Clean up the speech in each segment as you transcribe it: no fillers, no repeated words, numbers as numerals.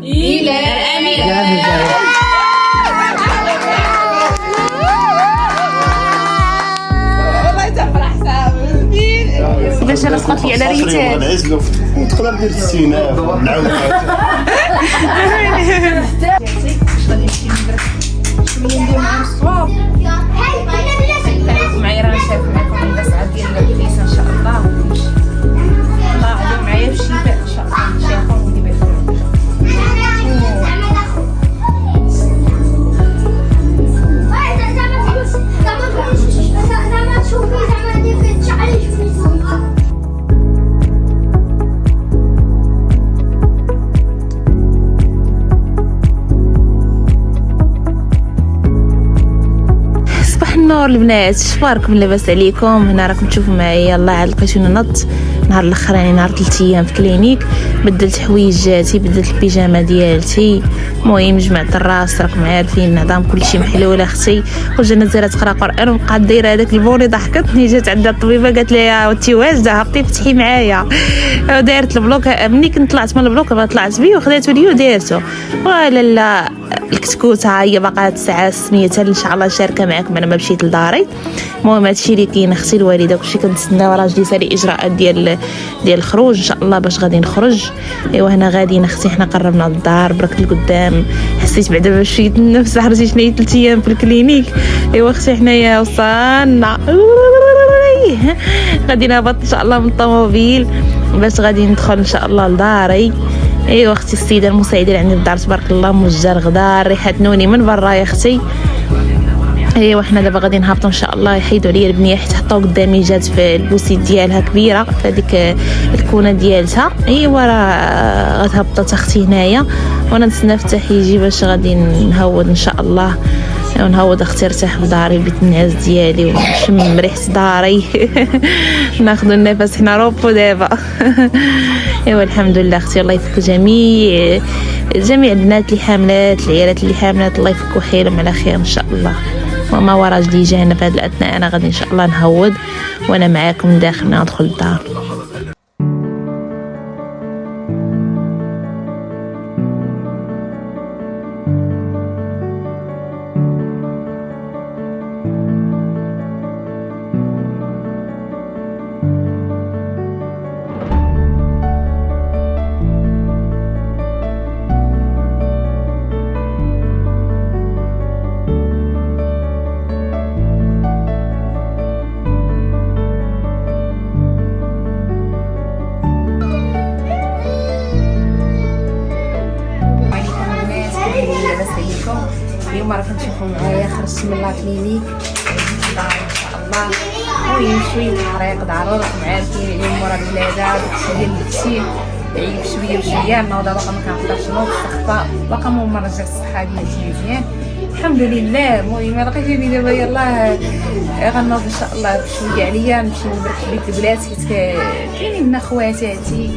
إلى الأمام. باش انا سقط لي على ريتات نعزلو تقدر دير السيناء نعاود غادي نمشي ندرك شويه ندير معاهم الصواب معايا راه نشارك معكم النسعه ديال الكنيسه ان شاء الله ونمشي الله غادي معايا في الشفاء ان شاء الله نشافهم ودي بخير النور البنات، شباركم؟ لاباس عليكم؟ هنا راكم تشوفوا معايا. الله عاد لقيتوني نط نهار الاخراني، نهار 3 ايام في كلينيك، بدلت حويجاتي، بدلت البيجامه ديالتي، المهم جمعت الراس. راكم عارفين نظام كلشي محلول اختي، وجانا زيره تقرا قران وبقات دايره هذاك البوني. ضحكتني، جات عندها الطبيبه قالت لي انت واجده هبطي فتحي معايا. دارت البلوك، ملي كنت طلعت من البلوك طلعت بيه وخديته لي ودارته. ولا لا الكتكوته هي باقا ساعه سميتها ان شاء الله شاركه معكم انا ما مشيت لداري. المهم هادشي اللي كاين اختي الوالده، كلشي كنتسناو. راجلي سالي اجراءات ديال الخروج ان شاء الله باش غادي نخرج. ايوا هنا غاديين اختي، حنا قربنا للدار برك لقدام. حسيت بعدا باش شيت النفس، حرجيت شناهي 3 ايام في الكلينيك. ايوا اختي حنايا وصلنا، غادي نهبط ان شاء الله من الطوموبيل باش غادي ندخل ان شاء الله لداري. ايوا اختي السيده المساعده اللي عندي في الدار تبارك الله موجه غدار، ريحه نوني من برا يا اختي. ايوا حنا دابا غادي نهبطوا ان شاء الله. يحيدوا عليا البنيه حيت حطوا قدامي، جات في البوسيت ديالها كبيره في هذيك الكونه ديالتها. ايوا راه غتهبط اختي هنايا وانا نتسنى فتح يجي باش غادي نهود ان شاء الله. ونهود اختي ارتاح في داري، بيت النعاس ديالي ونشم ريحه داري. ناخذ النفس حنا روبو دابا. ايوا الحمد لله اختي، الله يفك جميع البنات اللي حاملات، العيالات اللي حاملات، الله يفكوا خيرهم على خير ان شاء الله. وما ورا راجلي جانا في هذه الاثناء، انا غادي ان شاء الله نهود وانا معاكم داخل ندخل الدار. اليوم راكم تشوفوا معايا خرجت من لا كلينيك ان شاء الله. المهم شويه الحريق دارو، راكم عارفين اليوم مورا الولاده داكشي ديال الغسيل عيب شويه بشويه. نوض باقا ما كنقدرش نوض، الصحه باقا ما رجعت الصحه ديالي مزيان الحمد لله. المهم لقيتوني دابا يلاه غنوض ان شاء الله بشويه عليا نمشي نبرك بيت البلاد، حيت كاينين لنا خواتاتي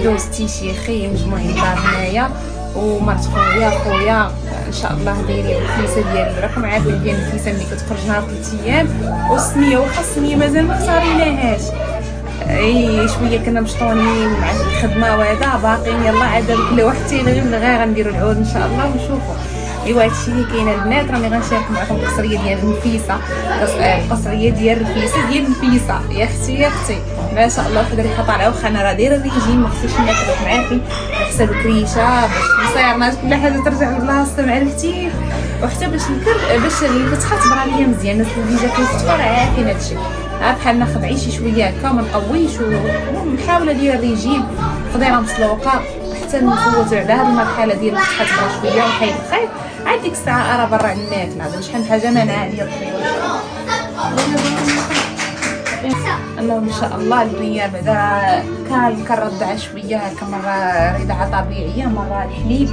دوزتي شيخي مجموعين دار هنايا ومرت خويا ان شاء الله دايرين الكنيسه ديال راكم عارفين ديال الكنيسه ملي كتخرج نهار 3 ايام. والسميه واخا السميه مازال ما اختاريناهاش، اي شويه كنا مشطونين مع الخدمه وهذا باقيين. يلا عاد كل واحد تيغيب غير غنديروا العود ان شاء الله ونشوفوا. ايوا هادشي اللي كاين البنات. راني غنشارك معكم القصريه ديال نفيسه، القصريه ديال رفيسه ديال نفيسه يا اختي ما شاء الله في ريحه طالعه. واخا انا راه دايره الريجيم ما خصنيش ناكل معاكم حسب الكريشه باش الصيامات كل حاجه ترجع لبلاصتها معرفتي، وحتى باش اللي كتخا تبرا عليا مزيان. الناس اللي جا كيفتوا راه عارفين هادشي. بحال ناخذ عيشي شويه هكا ما نقويش ونحاول ندير الريجيم خضيره مسلوقه حتى نفوتوا على هذه المرحله ديال الصحه تبرا شويه وحيد الخير. عاد ديك الساعه راه برا الماكله هذا شحال حاجه مناعه ديال الطيور. انه ان شاء الله البنيه بعدا كنرضع شويه هكا، مره رضاعه طبيعيه مره الحليب.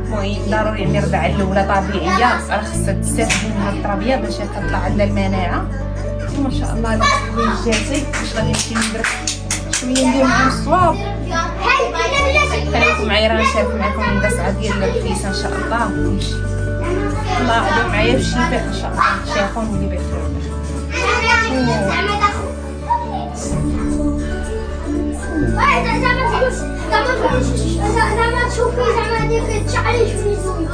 المهم ضروري نرضع الاولى طبيعيه، راه خصها تستافد من هاد التربيه باش كتطلع عندنا المناعه. وما شاء الله هاد الحويجاتي باش غادي نمشي ندير شويه ندير معاهم الصواب. خليكم معايا، راه نشارك معكم النسعه ديال الكنيسه ان شاء الله ونمشي. الله يعطيكم معايا بالشفاء ان شاء الله، شافون ودي بخير. زعما تشوفي زعما ديك تشعلي شويه زوين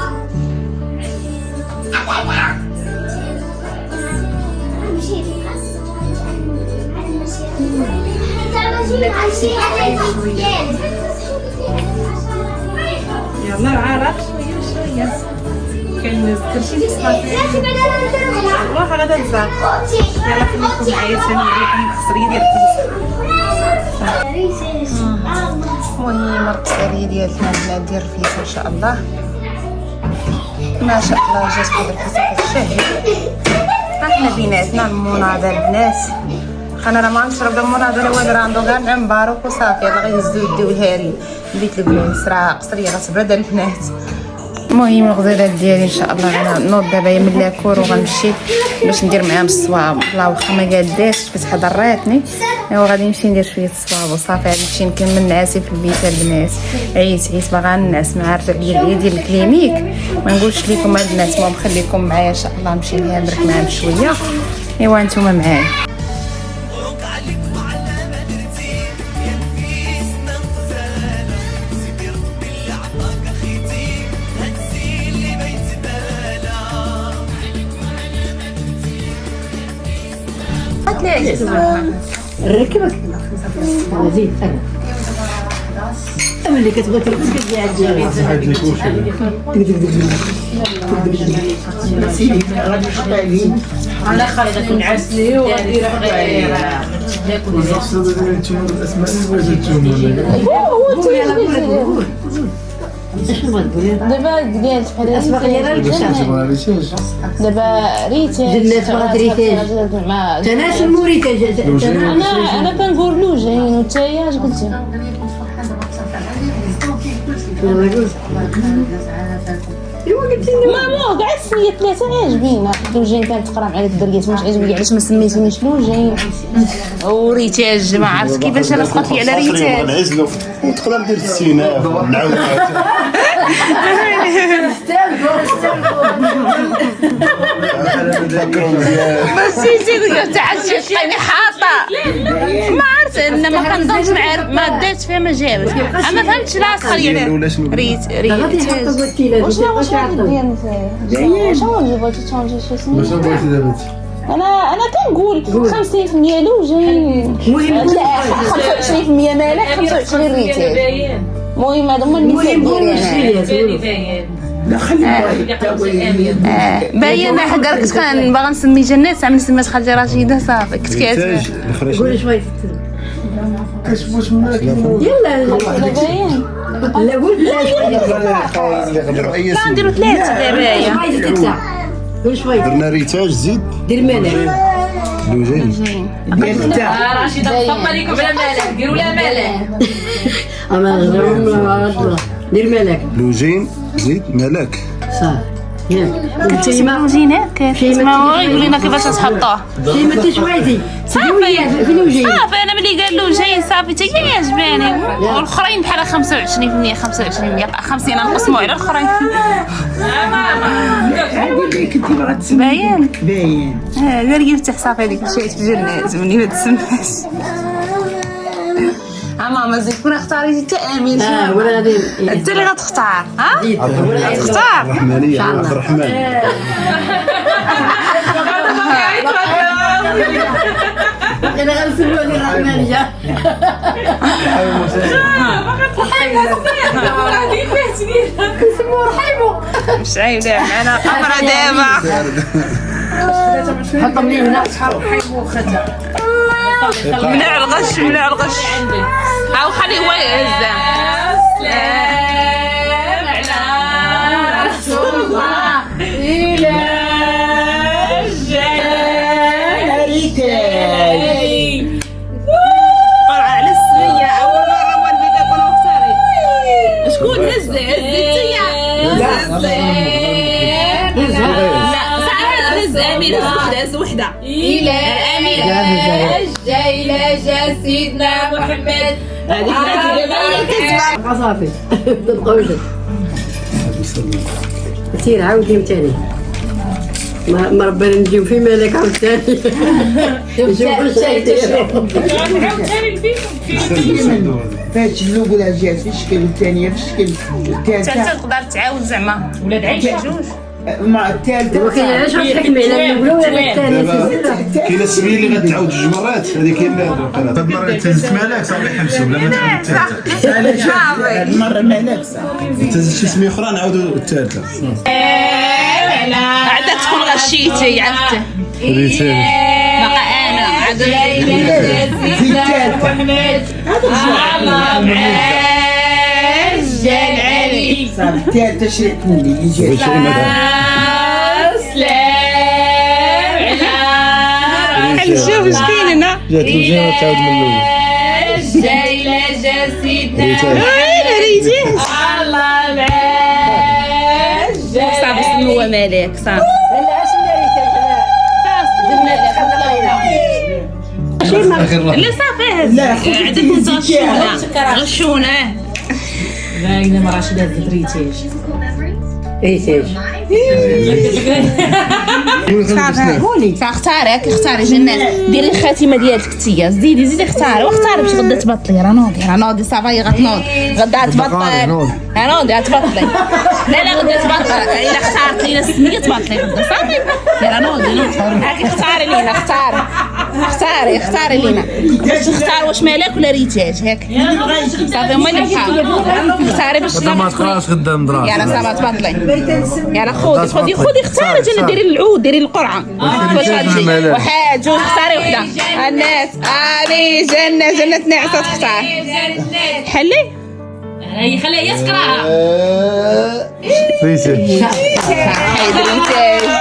يلا عارف شويه كنذكر شي صافي والله غدا نزعل يلا خليكم معايا تنوريكم القصريه ديال المهم القصريه ديالنا البنات ديال الرفيسه ان شاء الله ما شاء الله جات هذا الفسيخ الشهي. احنا بيناتنا المناضله البنات انا راه ما نشرب المناضله ولا راه عنده كاع مبارك وصافي يلا غيهزو يديو لها لبيت البنات راه قصريه غتبرد البنات. المهم الغزالات ديالي ان شاء الله غنوض دابا من لاكور وغنمشي باش ندير معاهم الصواب. والله واخا ما قاداش فتحه ضراتني ايوا غادي نمشي ندير شويه الصواب وصافي غادي نمشي نكمل نعاسي في البيت البنات. عييت باغا نعس ما عارفه ديال الكلينيك ما نقولش لكم البنات. المهم خليكم معايا ان شاء الله نمشي نهضرك معاهم شويه ايوا نتوما معايا. ركبك زيد انا اللي كتبغي تركز كاع انا خارجه نعسلي وغادي غير ناكل دابا ديالت دابا ريتاج جنات بغات ريتاج انا شنو ريتاج انا كنقول لوجين وتايا اش قلتي ماما كاع السميه ثلاثه عاجبينا. لوجين كانت تقرا مع ديك الدريات مش عاجبني علاش ما سميتينيش لوجين وريتاج ما عرفت كيفاش انا سقط لي على ريتاج نعزلو وتقدر دير السيناء نعاود ماشي تعشيت لقيني حاطه ما عرفت انا ما كنظنش ما دات فيها ما جاوبت اما فهمتش لا خلي على ريت واش ديال واش هو اللي بغيتي تشونجي شي سميه انا كنقول 50% لوجين 25% مالك 25 ريتاج. المهم هذا هما النساء ديالي لا خلي باين حق كنت باغا نسمي جنات عملت سميت خالتي رشيده صافي كنت كاتبه قول شويه كتبوش منك يلا باين لا قول نديرو ثلاثه دابا قول شويه درنا ريتاج زيد دير مالك لوجين رشيده تفضل لكم بلا مالك ديروا لا مالك انا نهضر دير مالك لوجين زيد مالك صافي ياك تسمعوا لوجين هكا تسمعوا يقول لنا كيفاش تحطوه شي ما تشويتي صافي في لوجين صافي انا ملي قال لوجين صافي حتى هي عجباني والاخرين بحال 25% 50 نقسموا على الاخرين باين باين قال لي يفتح صافي هذيك مشيت في جنات مني ما تسمعش ماما زيد كون اختاريتي حتى امين ولا غادي انت اللي غتختار ها تختار الرحمانيه عبد الرحمن انا غنسولو على الرحمانيه مش عيب لا معنا قمره دابا حط لي هنا منع الغش منع الغش او خلي هو يهزها سلام على رسول الله الى الجنة طلع على السمية اول مرة والدي تكون مختاري شكون هز هز امين هز وحده الى امين الى سيدنا محمد هذيك صافي تبقاوش سير عاودي ثاني ما ربنا نجيب في مالك عاوتاني نشوف الشيء ديالو فهادشي الاولى جات في الشكل الثانيه في الشكل الثالثه تقدر تعاود زعما ولاد عيش جوج مع الثالثه ولكن علاش غتحكمي على الاولى ولا الثانيه دابا كاينه السميه اللي غتعاود جوج مرات هذه كاينه هاد المره تهزت مالك صافي حبسوا بلا ما تعاود الثالثه هاد المره مالك تهزت شي سميه اخرى نعاودوا الثالثه عاد تكون غشيتي عاد ريتين بقى انا عاد زيد الثالثه الثالثه شريتني اللي جات نشوف اش كاين هنا جات مزيانه تعاود من الاول ريتي صافي شنو هو مالك صافي لا صافي لا عاد غشونا باينه ما راش لازم ريتيش فاختاري اختاري جنان ديري الخاتمه ديالك تيا زيدي اختاري واختاري باش غدا تبطلي راه نوضي صافي غتنوض غدا تبطل نوضي غتبطلي لا غدا تبطل الا اختارتي الا السميه تبطلي غدا صافي راه نوضي هاكي اختاري لينا اختاري لينا باش تختار واش مالك ولا ريتاج هاك صافي هما اللي بحال اختاري باش ما تقراش غدا مدراسه يلا صافي تبطلي يلا خذي اختاري جنة ديري العود ديري القرعه واش غتجي واحد جوج اختاري وحده الناس هذه جنة نعسه تختار حلي هي خليها هي تقراها ريتين حيدر انت